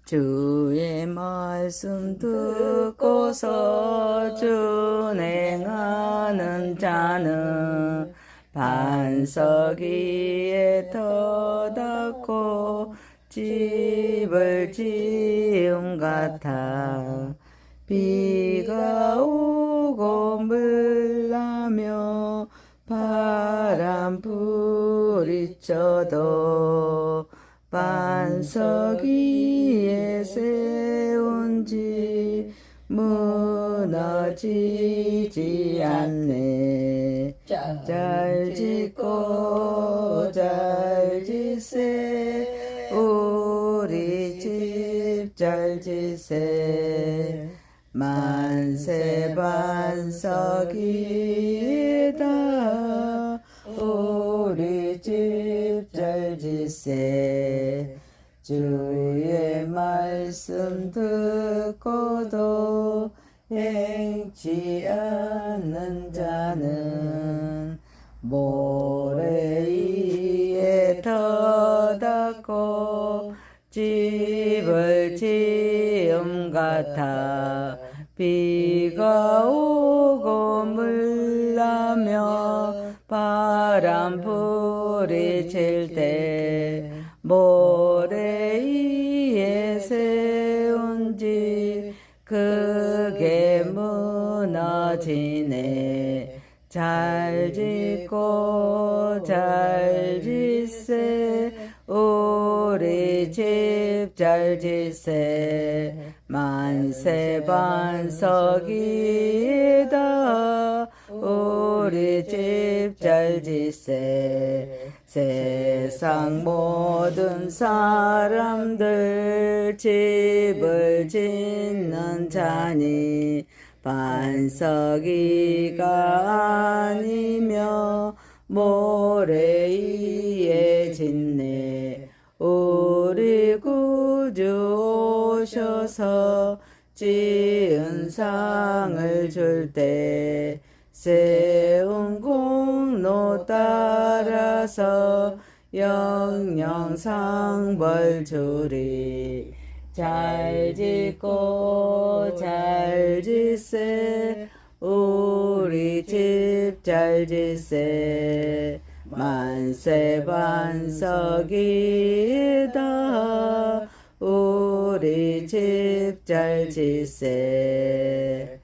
주의 말씀 듣고서 준행하는 자는 반석 위에 터닫고 집을 지음 같아. 비가 오고 물나며 바람 부딪혀도 반석 위에 세운 집 무너지지 않네. 잘 짓고 잘 짓세 우리 집 잘 짓세. 만세 반석 위에다 우리 집 잘 짓세. 주의 말씀 듣고도 행치 않는 자는 모래 위에 터닫고 집을 지음 같아. 비가 오고 물나며 바람 부딪힐 때 모래 위에 세운 집 크게 무너지네. 잘 짓고 잘 짓세 우리 집 잘 짓세. 만세 반석 위에다 우리 집 잘 짓세. 세상 모든 사람들 집을 짓는 자니 반석 위가 아니며 모래 위에 짓네. 우리 구주 오셔서 지은 상을 줄 때 세운 공로 따라서 영영 상벌 주리. 잘 짓고 잘 짓세 우리 집 잘 짓세. 만세 반석 위에다 우리 집 잘 짓세.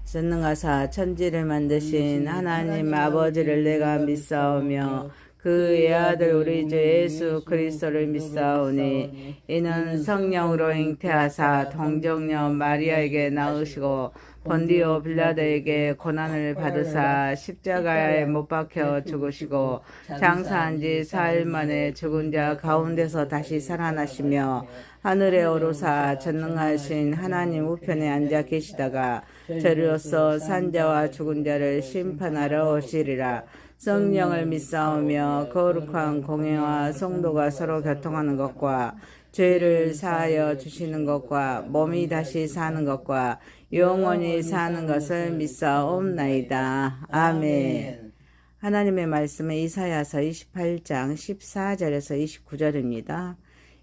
전능하사 천지를 만드신 하나님 아버지를 내가 믿사오며 그의 아들 우리 주 예수 그리스도를 믿사오니 이는 성령으로 잉태하사 동정녀 마리아에게 낳으시고 본디오 빌라도에게 고난을 받으사 십자가에 못 박혀 죽으시고 장사한 지 사일 만에 죽은 자 가운데서 다시 살아나시며 하늘에 오르사 전능하신 하나님 우편에 앉아 계시다가 저리로서 산자와 죽은 자를 심판하러 오시리라. 성령을 믿사오며 거룩한 공회와 성도가 서로 교통하는 것과 죄를 사하여 주시는 것과 몸이 다시 사는 것과 영원히 사는 것을 믿사옵나이다. 아멘. 하나님의 말씀은 이사야서 28장 14절에서 29절입니다.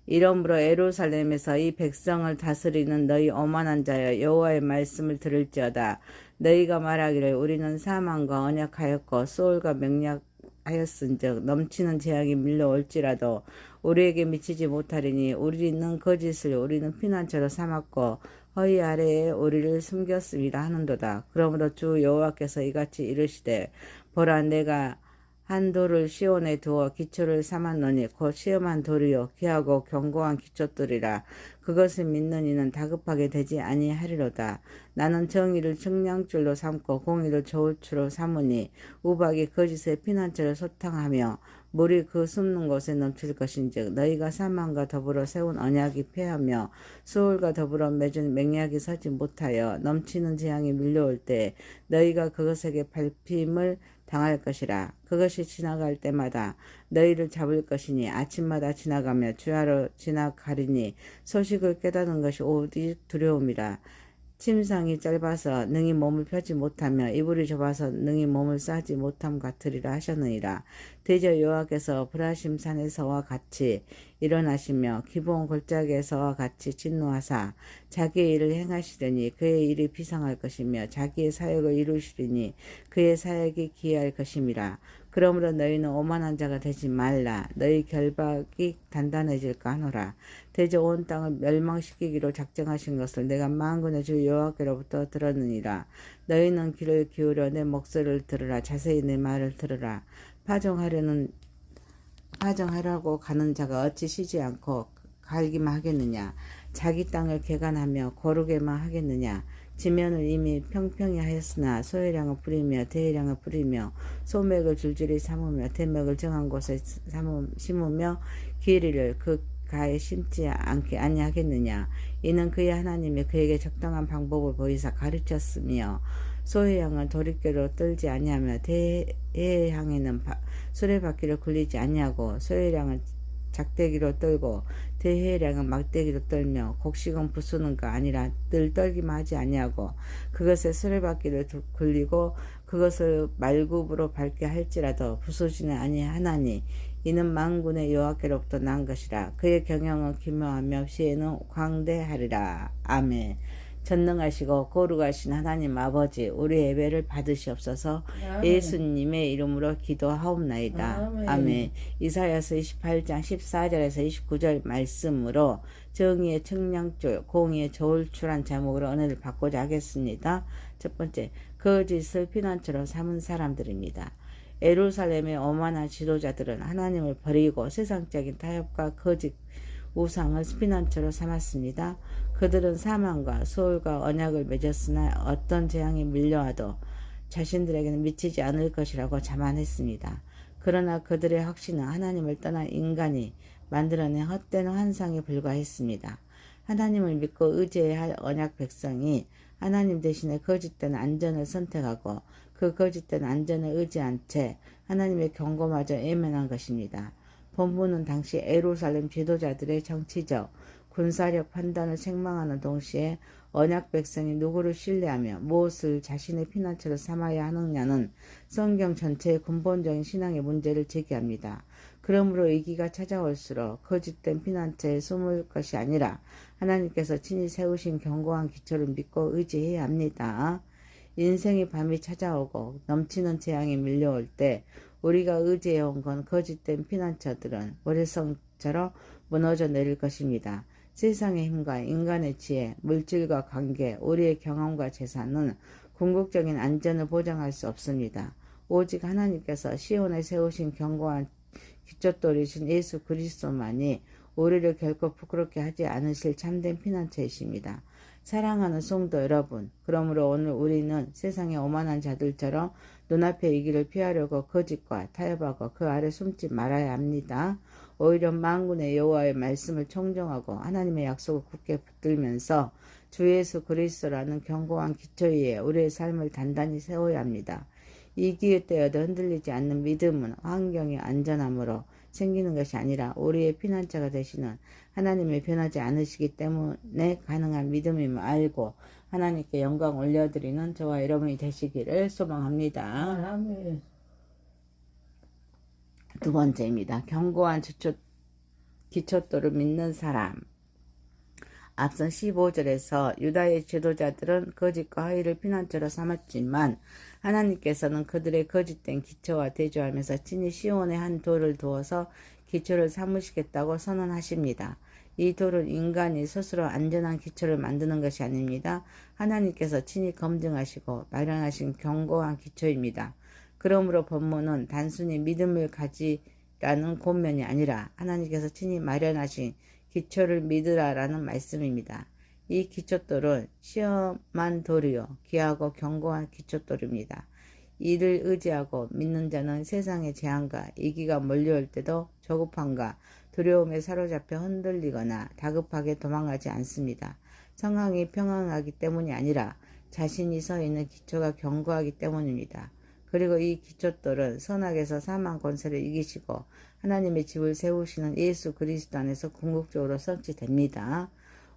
이러므로 예루살렘에서 이 백성을 다스리는 너희 오만한 자여 여호와의 말씀을 들을지어다. 너희가 말하기를 우리는 사망과 언약하였고 소울과 맹약하였은즉 넘치는 재앙이 밀려올지라도 우리에게 미치지 못하리니 우리는 거짓을 우리는 피난처로 삼았고 허리 아래에 우리를 숨겼음이라 하는도다. 그러므로 주 여호와께서 이같이 이르시되 보라 내가 한 돌을 시온에 두어 기초를 삼았노니 곧 시험한 돌이요 귀하고 견고한 기초돌이라. 그것을 믿는 이는 다급하게 되지 아니하리로다. 나는 정의를 측량줄로 삼고 공의를 저울추로 삼으니 우박이 거짓의 피난처를 소탕하며 물이 그 숨는 곳에 넘칠 것인즉 너희가 사망과 더불어 세운 언약이 패하며 수울과 더불어 맺은 맹약이 서지 못하여 넘치는 재앙이 밀려올 때 너희가 그것에게 밟힘을 당할 것이라. 그것이 지나갈 때마다 너희를 잡을 것이니 아침마다 지나가며 주야로 지나가리니 소식을 깨닫는 것이 오직 두려움이라. 침상이 짧아서 능히 몸을 펴지 못하며 이불이 좁아서 능히 몸을 싸지 못함 같으리라 하셨느니라. 대저 여호와께서 브라심 산에서와 같이 일어나시며 기브온 골짜기에서와 같이 진노하사 자기의 일을 행하시려니 그의 일이 비상할 것이며 자기의 사역을 이루시리니 그의 사역이 기이할 것임이라. 그러므로 너희는 오만한 자가 되지 말라. 너희 결박이 단단해질까 하노라. 대저 온 땅을 멸망시키기로 작정하신 것을 내가 만군의 주 여호와께로부터 들었느니라. 너희는 귀를 기울여 내 목소리를 들으라. 자세히 내 말을 들으라. 파종하려고 가는 자가 어찌 쉬지 않고 갈기만 하겠느냐. 자기 땅을 개간하며 거르게만 하겠느냐. 지면을 이미 평평히 하였으나 소해량을 뿌리며 대해량을 뿌리며 소맥을 줄줄이 삼으며 대맥을 정한 곳에 심으며 기리를 그 가에 심지 않게 아니하겠느냐. 이는 그의 하나님이 그에게 적당한 방법을 보이사 가르쳤으며 소해양은 도리깨로 떨지 아니하며 대해양에는 수레바퀴를 굴리지 아니하고 소해량은 작대기로 떨고 대해량은 막대기로 떨며 곡식은 부수는가 아니라 늘 떨기만 하지 아니하고 그것에 수레바퀴를 굴리고 그것을 말굽으로 밟게 할지라도 부수지는 아니하나니 이는 만군의 여호와께로부터 난 것이라. 그의 경영은 기묘하며 시에는 광대하리라. 아멘. 전능하시고 거룩하신 하나님 아버지, 우리 예배를 받으시옵소서. 아멘. 예수님의 이름으로 기도하옵나이다. 아멘. 아멘. 이사야서 28장 14절에서 29절 말씀으로 정의의 청량줄, 공의의 저울출한 제목으로 은혜를 받고자 하겠습니다. 첫 번째, 거짓을 피난처로 삼은 사람들입니다. 예루살렘의 오만한 지도자들은 하나님을 버리고 세상적인 타협과 거짓 우상을 피난처로 삼았습니다. 그들은 사망과 소울과 언약을 맺었으나 어떤 재앙이 밀려와도 자신들에게는 미치지 않을 것이라고 자만했습니다. 그러나 그들의 확신은 하나님을 떠난 인간이 만들어낸 헛된 환상에 불과했습니다. 하나님을 믿고 의지해야 할 언약 백성이 하나님 대신에 거짓된 안전을 선택하고 그 거짓된 안전을 의지한 채 하나님의 경고마저 외면한 것입니다. 본문은 당시 예루살렘 지도자들의 정치적, 군사력 판단을 책망하는 동시에 언약 백성이 누구를 신뢰하며 무엇을 자신의 피난처로 삼아야 하느냐는 성경 전체의 근본적인 신앙의 문제를 제기합니다. 그러므로 위기가 찾아올수록 거짓된 피난처에 숨을 것이 아니라 하나님께서 친히 세우신 견고한 기초를 믿고 의지해야 합니다. 인생의 밤이 찾아오고 넘치는 재앙이 밀려올 때 우리가 의지해온 건 거짓된 피난처들은 모래성처럼 무너져 내릴 것입니다. 세상의 힘과 인간의 지혜, 물질과 관계, 우리의 경험과 재산은 궁극적인 안전을 보장할 수 없습니다. 오직 하나님께서 시온에 세우신 견고한 기초돌이신 예수 그리스도만이 우리를 결코 부끄럽게 하지 않으실 참된 피난처이십니다. 사랑하는 성도 여러분, 그러므로 오늘 우리는 세상의 오만한 자들처럼 눈앞의 위기를 피하려고 거짓과 타협하고 그 아래 숨지 말아야 합니다. 오히려 만군의 여호와의 말씀을 청정하고 하나님의 약속을 굳게 붙들면서 주 예수 그리스도라는 견고한 기초 위에 우리의 삶을 단단히 세워야 합니다. 위기의 때여도 흔들리지 않는 믿음은 환경의 안전함으로 생기는 것이 아니라 우리의 피난처가 되시는 하나님의 변하지 않으시기 때문에 가능한 믿음임을 알고 하나님께 영광 올려드리는 저와 여러분이 되시기를 소망합니다. 아멘. 두 번째입니다. 견고한 기초도를 믿는 사람. 앞선 15절에서 유다의 지도자들은 거짓과 허위를 피난처로 삼았지만 하나님께서는 그들의 거짓된 기초와 대조하면서 친히 시온에 한 돌을 두어서 기초를 삼으시겠다고 선언하십니다. 이 돌은 인간이 스스로 안전한 기초를 만드는 것이 아닙니다. 하나님께서 친히 검증하시고 마련하신 견고한 기초입니다. 그러므로 본문은 단순히 믿음을 가지라는 권면이 아니라 하나님께서 친히 마련하신 기초를 믿으라라는 말씀입니다. 이 기초돌은 시험한 돌이요 귀하고 견고한 기초돌입니다. 이를 의지하고 믿는 자는 세상의 재앙과 위기가 몰려올 때도 조급함과 두려움에 사로잡혀 흔들리거나 다급하게 도망가지 않습니다. 상황이 평안하기 때문이 아니라 자신이 서 있는 기초가 견고하기 때문입니다. 그리고 이 기초돌은 선악에서 사망 권세를 이기시고 하나님의 집을 세우시는 예수 그리스도 안에서 궁극적으로 성취됩니다.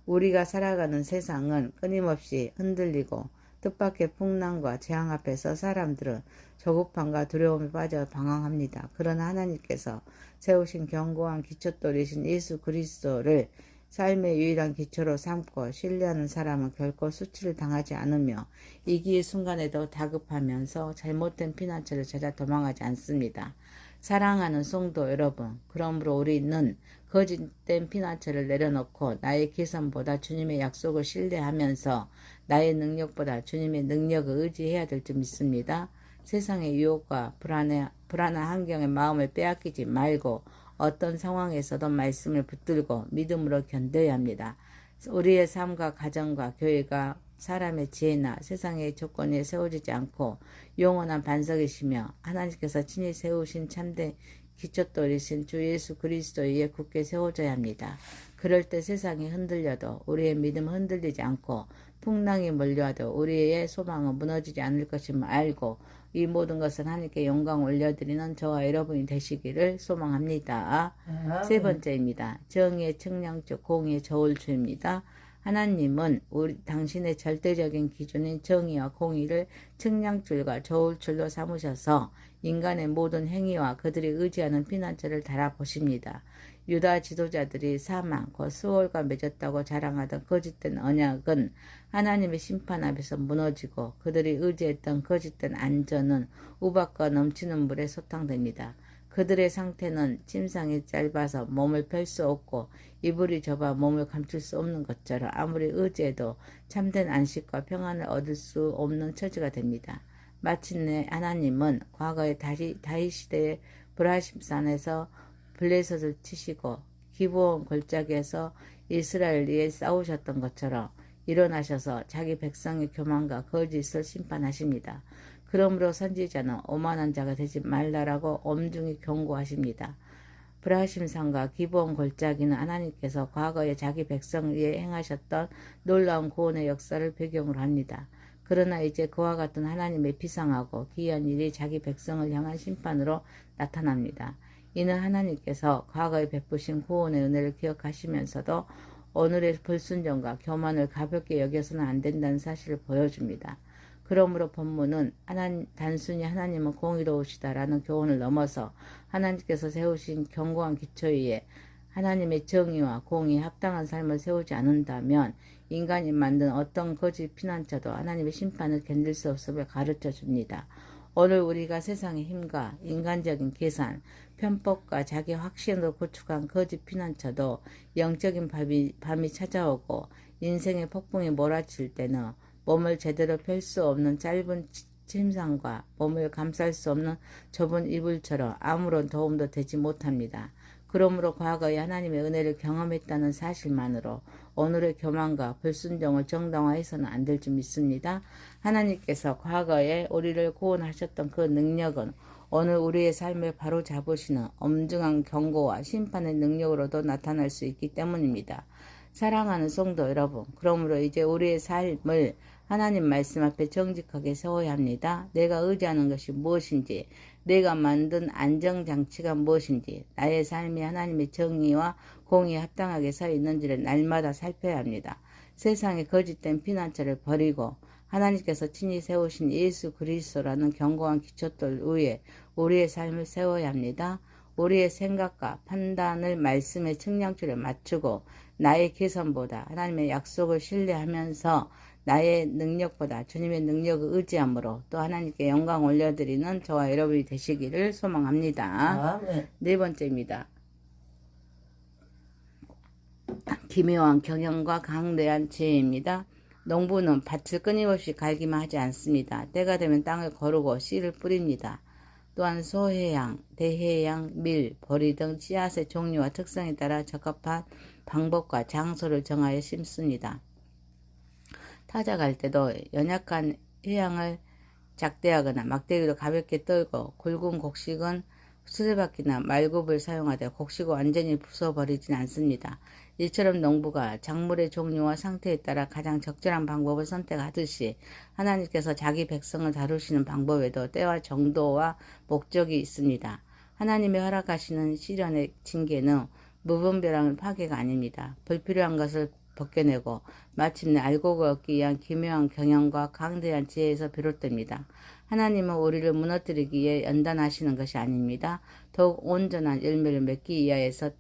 우리가 살아가는 세상은 끊임없이 흔들리고 뜻밖의 풍랑과 재앙 앞에서 사람들은 조급함과 두려움에 빠져 방황합니다. 그러나 하나님께서 세우신 견고한 기초돌이신 예수 그리스도를 삶의 유일한 기초로 삼고 신뢰하는 사람은 결코 수치를 당하지 않으며 위기의 순간에도 다급하면서 잘못된 피난처를 찾아 도망하지 않습니다. 사랑하는 성도 여러분, 그러므로 우리는 거짓된 피난처를 내려놓고 나의 계산보다 주님의 약속을 신뢰하면서 나의 능력보다 주님의 능력을 의지해야 될 줄 믿습니다. 세상의 유혹과 불안한 환경의 마음을 빼앗기지 말고 어떤 상황에서도 말씀을 붙들고 믿음으로 견뎌야 합니다. 우리의 삶과 가정과 교회가 사람의 지혜나 세상의 조건에 세워지지 않고 영원한 반석이시며 하나님께서 친히 세우신 참된 기초돌이신 주 예수 그리스도 위에 굳게 세워져야 합니다. 그럴 때 세상이 흔들려도 우리의 믿음은 흔들리지 않고 풍랑이 몰려와도 우리의 소망은 무너지지 않을 것임을 알고 이 모든 것은 하나님께 영광 올려드리는 저와 여러분이 되시기를 소망합니다. 세 번째입니다. 정의의 측량주, 공의의 저울추입니다. 하나님은 당신의 절대적인 기준인 정의와 공의를 측량줄과 저울줄로 삼으셔서 인간의 모든 행위와 그들이 의지하는 피난처를 달아보십니다. 유다 지도자들이 사망, 곧 수월과 맺었다고 자랑하던 거짓된 언약은 하나님의 심판 앞에서 무너지고 그들이 의지했던 거짓된 안전은 우박과 넘치는 물에 소탕됩니다. 그들의 상태는 침상이 짧아서 몸을 펼 수 없고 이불이 좁아 몸을 감출 수 없는 것처럼 아무리 의지해도 참된 안식과 평안을 얻을 수 없는 처지가 됩니다. 마침내 하나님은 과거의 다윗 시대의 브라심산에서 블레셋을 치시고 기브온 골짜기에서 이스라엘 위에 싸우셨던 것처럼 일어나셔서 자기 백성의 교만과 거짓을 심판하십니다. 그러므로 선지자는 오만한 자가 되지 말라라고 엄중히 경고하십니다. 브라심산과 기브온 골짜기는 하나님께서 과거에 자기 백성 위에 행하셨던 놀라운 구원의 역사를 배경으로 합니다. 그러나 이제 그와 같은 하나님의 비상하고 기이한 일이 자기 백성을 향한 심판으로 나타납니다. 이는 하나님께서 과거에 베푸신 구원의 은혜를 기억하시면서도 오늘의 불순종과 교만을 가볍게 여겨서는 안 된다는 사실을 보여줍니다. 그러므로 본문은 단순히 하나님은 공의로우시다라는 교훈을 넘어서 하나님께서 세우신 견고한 기초 위에 하나님의 정의와 공의에 합당한 삶을 세우지 않는다면 인간이 만든 어떤 거짓 피난처도 하나님의 심판을 견딜 수 없음을 가르쳐 줍니다. 오늘 우리가 세상의 힘과 인간적인 계산, 편법과 자기 확신으로 구축한 거짓 피난처도 영적인 밤이 찾아오고 인생의 폭풍이 몰아칠 때는 몸을 제대로 펼 수 없는 짧은 침상과 몸을 감쌀 수 없는 좁은 이불처럼 아무런 도움도 되지 못합니다. 그러므로 과거에 하나님의 은혜를 경험했다는 사실만으로 오늘의 교만과 불순종을 정당화해서는 안 될 줄 믿습니다. 하나님께서 과거에 우리를 구원하셨던 그 능력은 오늘 우리의 삶을 바로 잡으시는 엄중한 경고와 심판의 능력으로도 나타날 수 있기 때문입니다. 사랑하는 성도 여러분, 그러므로 이제 우리의 삶을 하나님 말씀 앞에 정직하게 세워야 합니다. 내가 의지하는 것이 무엇인지, 내가 만든 안정장치가 무엇인지, 나의 삶이 하나님의 정의와 공의에 합당하게 서 있는지를 날마다 살펴야 합니다. 세상의 거짓된 피난처를 버리고 하나님께서 친히 세우신 예수 그리스도라는 견고한 기초돌 위에 우리의 삶을 세워야 합니다. 우리의 생각과 판단을 말씀의 측량줄에 맞추고 나의 계산보다 하나님의 약속을 신뢰하면서 나의 능력보다 주님의 능력을 의지함으로 또 하나님께 영광 올려드리는 저와 여러분이 되시기를 소망합니다. 네 번째입니다. 기묘한 경영과 강대한 지혜입니다. 농부는 밭을 끊임없이 갈기만 하지 않습니다. 때가 되면 땅을 거르고 씨를 뿌립니다. 또한 소해양, 대해양, 밀, 보리 등 씨앗의 종류와 특성에 따라 적합한 방법과 장소를 정하여 심습니다. 타작할 때도 연약한 해양을 작대하거나 막대기로 가볍게 떨고 굵은 곡식은 수레바퀴나 말굽을 사용하되 곡식을 완전히 부숴버리진 않습니다. 이처럼 농부가 작물의 종류와 상태에 따라 가장 적절한 방법을 선택하듯이 하나님께서 자기 백성을 다루시는 방법에도 때와 정도와 목적이 있습니다. 하나님이 허락하시는 시련의 징계는 무분별한 파괴가 아닙니다. 불필요한 것을 벗겨내고 마침내 알곡을 얻기 위한 기묘한 경영과 강대한 지혜에서 비롯됩니다. 하나님은 우리를 무너뜨리기 위해 연단하시는 것이 아닙니다. 더욱 온전한 열매를 맺기 위하여서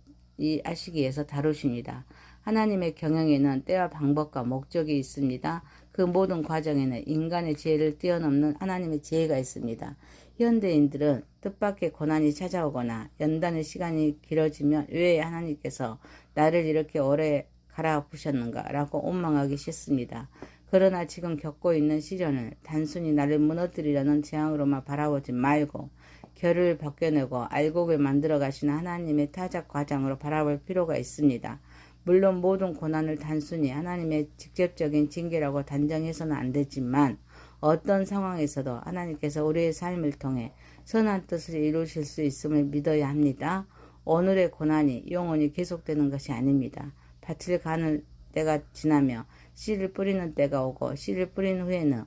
하시기 위해서 다루십니다. 하나님의 경영에는 때와 방법과 목적이 있습니다. 그 모든 과정에는 인간의 지혜를 뛰어넘는 하나님의 지혜가 있습니다. 현대인들은 뜻밖의 고난이 찾아오거나 연단의 시간이 길어지면 왜 하나님께서 나를 이렇게 오래 갈아엎으셨는가 라고 원망하기 싫습니다. 그러나 지금 겪고 있는 시련을 단순히 나를 무너뜨리려는 재앙으로만 바라보지 말고 결을 벗겨내고 알곡을 만들어 가시는 하나님의 타작 과정으로 바라볼 필요가 있습니다. 물론 모든 고난을 단순히 하나님의 직접적인 징계라고 단정해서는 안 되지만 어떤 상황에서도 하나님께서 우리의 삶을 통해 선한 뜻을 이루실 수 있음을 믿어야 합니다. 오늘의 고난이 영원히 계속되는 것이 아닙니다. 밭을 가는 때가 지나며 씨를 뿌리는 때가 오고 씨를 뿌린 후에는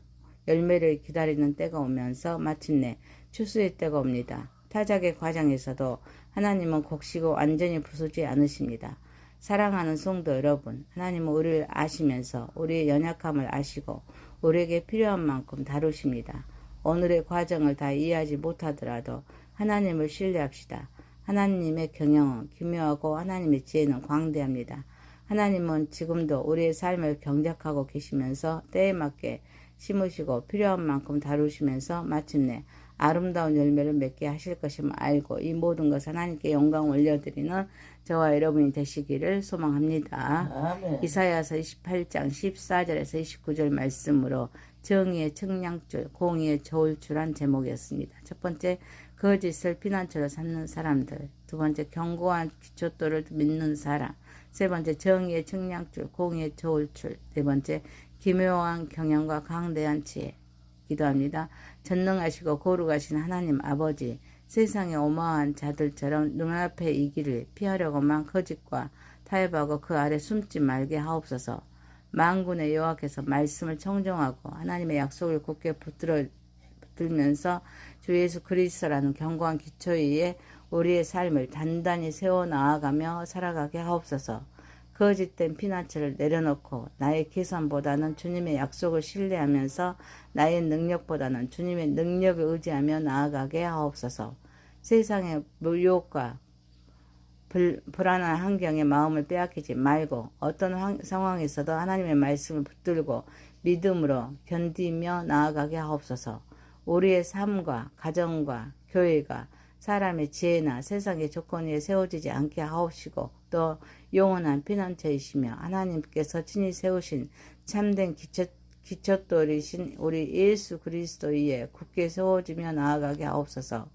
열매를 기다리는 때가 오면서 마침내 추수의 때가 옵니다. 타작의 과정에서도 하나님은 곡시고 완전히 부수지 않으십니다. 사랑하는 성도 여러분, 하나님은 우리를 아시면서 우리의 연약함을 아시고 우리에게 필요한 만큼 다루십니다. 오늘의 과정을 다 이해하지 못하더라도 하나님을 신뢰합시다. 하나님의 경영은 기묘하고 하나님의 지혜는 광대합니다. 하나님은 지금도 우리의 삶을 경작하고 계시면서 때에 맞게 심으시고 필요한 만큼 다루시면서 마침내 아름다운 열매를 맺게 하실 것임을 알고 이 모든 것을 하나님께 영광 올려드리는 저와 여러분이 되시기를 소망합니다. 아멘. 이사야서 28장 14절에서 29절 말씀으로 정의의 측량줄, 공의의 저울줄한 제목이었습니다. 첫 번째, 거짓을 피난처로 삼는 사람들. 두 번째, 견고한 기초돌을 믿는 사람. 세 번째, 정의의 측량줄, 공의의 저울줄. 네 번째, 기묘한 경영과 강대한 지혜. 기도합니다. 전능하시고 거룩하신 하나님 아버지, 세상의 어마어마한 자들처럼 눈앞에 이 길을 피하려고만 거짓과 타협하고 그 아래 숨지 말게 하옵소서. 만군의 여호와께서 말씀을 청정하고 하나님의 약속을 굳게 붙들면서 주 예수 그리스도라는 견고한 기초 위에 우리의 삶을 단단히 세워 나아가며 살아가게 하옵소서. 거짓된 피난처를 내려놓고 나의 계산보다는 주님의 약속을 신뢰하면서 나의 능력보다는 주님의 능력을 의지하며 나아가게 하옵소서. 세상의 유혹과 불안한 환경에 마음을 빼앗기지 말고 어떤 상황에서도 하나님의 말씀을 붙들고 믿음으로 견디며 나아가게 하옵소서. 우리의 삶과 가정과 교회가 사람의 지혜나 세상의 조건 위에 세워지지 않게 하옵시고 또 영원한 피난처이시며 하나님께서 친히 세우신 참된 기초돌이신 우리 예수 그리스도 위에 굳게 세워지며 나아가게 하옵소서.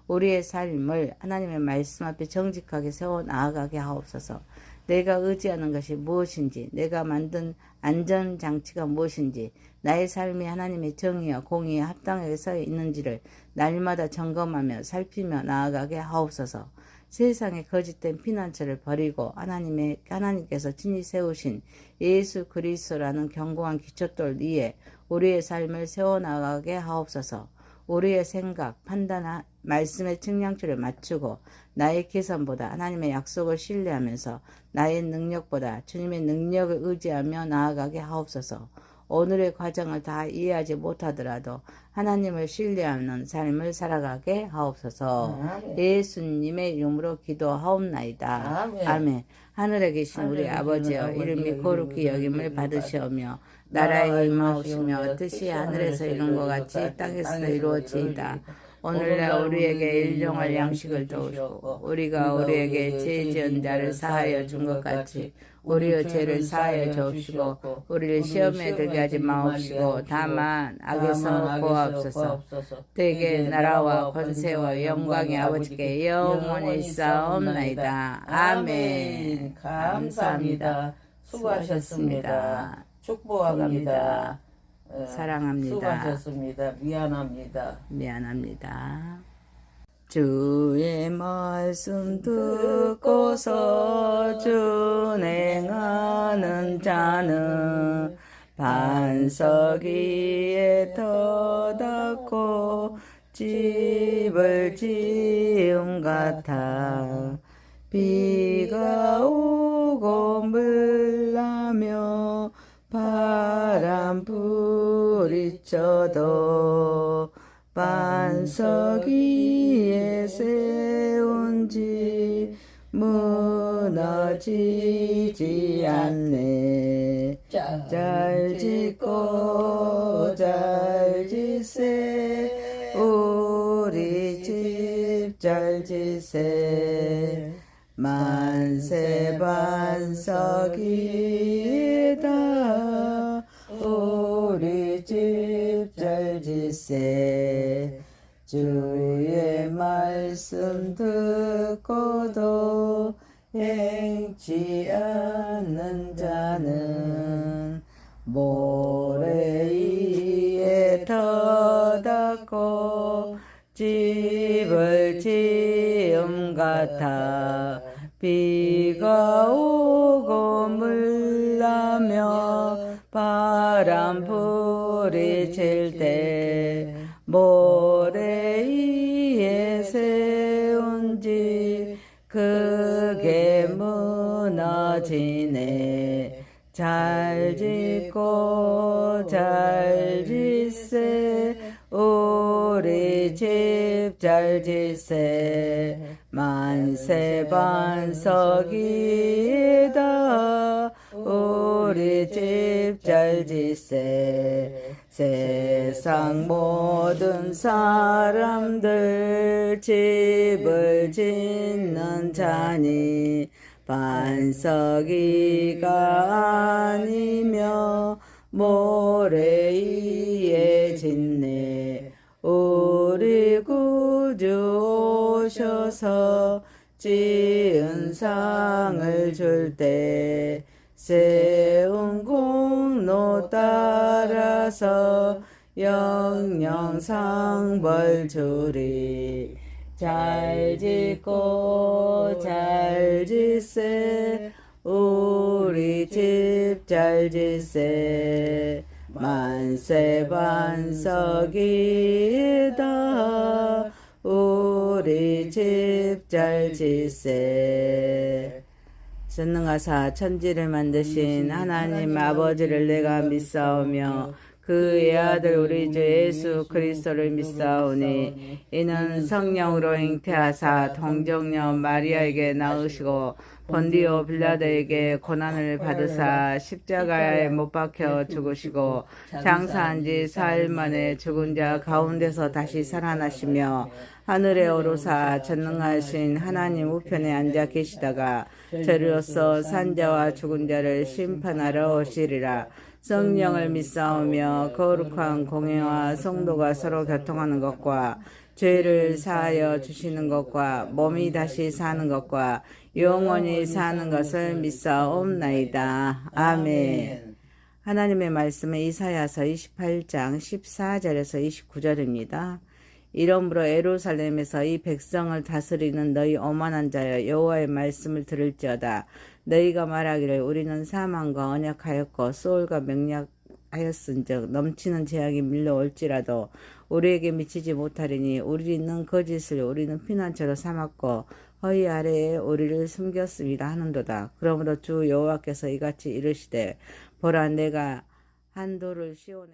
우리의 삶을 하나님의 말씀 앞에 정직하게 세워 나아가게 하옵소서. 내가 의지하는 것이 무엇인지, 내가 만든 안전장치가 무엇인지, 나의 삶이 하나님의 정의와 공의에 합당하게 서 있는지를 날마다 점검하며 살피며 나아가게 하옵소서. 세상의 거짓된 피난처를 버리고 하나님께서 친히 세우신 예수 그리스도라는 견고한 기초돌 위에 우리의 삶을 세워나가게 하옵소서. 우리의 생각, 판단, 말씀의 측량줄을 맞추고 나의 계산보다 하나님의 약속을 신뢰하면서 나의 능력보다 주님의 능력을 의지하며 나아가게 하옵소서. 오늘의 과정을 다 이해하지 못하더라도 하나님을 신뢰하는 삶을 살아가게 하옵소서. 아멘. 예수님의 이름으로 기도하옵나이다. 아멘. 아멘. 하늘에 계신 우리 아버지여, 이름이 거룩히 여김을 받으시오며 나라에 임하옵시며 뜻이 하늘에서 이룬 것 같이 땅에서도 이루어지이다. 오늘날 우리에게 일용할 양식을 주옵시고 우리가 우리에게 죄 지은 자를 사하여 준 것 같이 우리의 죄를 사하여 주옵시고 우리를 시험에 들게 하지 마옵시고 다만 악에서 구하옵소서. 대개 나라와 권세와 영광이 아버지께 영원히 있사옵나이다. 아멘. 감사합니다. 수고하셨습니다. 축복합니다. 사랑합니다. 수고하셨습니다. 미안합니다. 주의 말씀 듣고서 준행하는 자는 반석 위에 터닫고 집을 지음 같아 비가 오고 물나며 물라며 바람 부리쳐도 반석 위에 세운 지 무너지지 않네. 잘 짓고 잘 짓세 우리 집 잘 짓세 만세 반석 위에다 우리 집 잘 짓세 주의 말씀 듣고도 행치 않는 자는 모래 위에 터닫고 집을 지음 같아 비가 오고 물나며 바람 부리칠 때 모래 위에 세운 집 크게 무너지네. 잘 짓고 잘 짓세 우리 집 잘 짓세 만세 반석 위에다 우리 집 잘 짓세 세상 모든 사람들 집을 짓는 자니 반석 위가 아니며 모래 위에 짓네. 우리 구주 오셔서 지은 상을 줄 때 세운 공로 따라서 영영 상벌 주리. 잘 짓고 잘 짓세 우리 집 잘 짓세 만세 반석 위에다 우리 집 잘 짓세. 전능하사 천지를 만드신 하나님 아버지를 내가 믿사오며 그의 아들 우리 주 예수 그리스도를 믿사오니 이는 성령으로 잉태하사 동정녀 마리아에게 낳으시고 본디오 빌라도에게 고난을 받으사 십자가에 못 박혀 죽으시고 장사한 지 4일 만에 죽은 자 가운데서 다시 살아나시며 하늘에 오르사 전능하신 하나님 우편에 앉아 계시다가 저리로서 산자와 죽은 자를 심판하러 오시리라. 성령을 믿사오며 거룩한 공예와 성도가 서로 교통하는 것과 죄를 사하여 주시는 것과 몸이 다시 사는 것과 영원히 사는 것을 믿사옵나이다. 아멘. 하나님의 말씀은 이사야서 28장 14절에서 29절입니다. 이러므로 예루살렘에서 이 백성을 다스리는 너희 오만한 자여 여호와의 말씀을 들을지어다. 너희가 말하기를 우리는 사망과 언약하였고 소울과 맹약하였은즉 넘치는 재앙이 밀려올지라도 우리에게 미치지 못하리니 우리는 거짓을 우리는 피난처로 삼았고 허리 아래에 우리를 숨겼습니다 하는도다. 그러므로 주 여호와께서 이같이 이르시되 보라 내가 한 돌을 시온에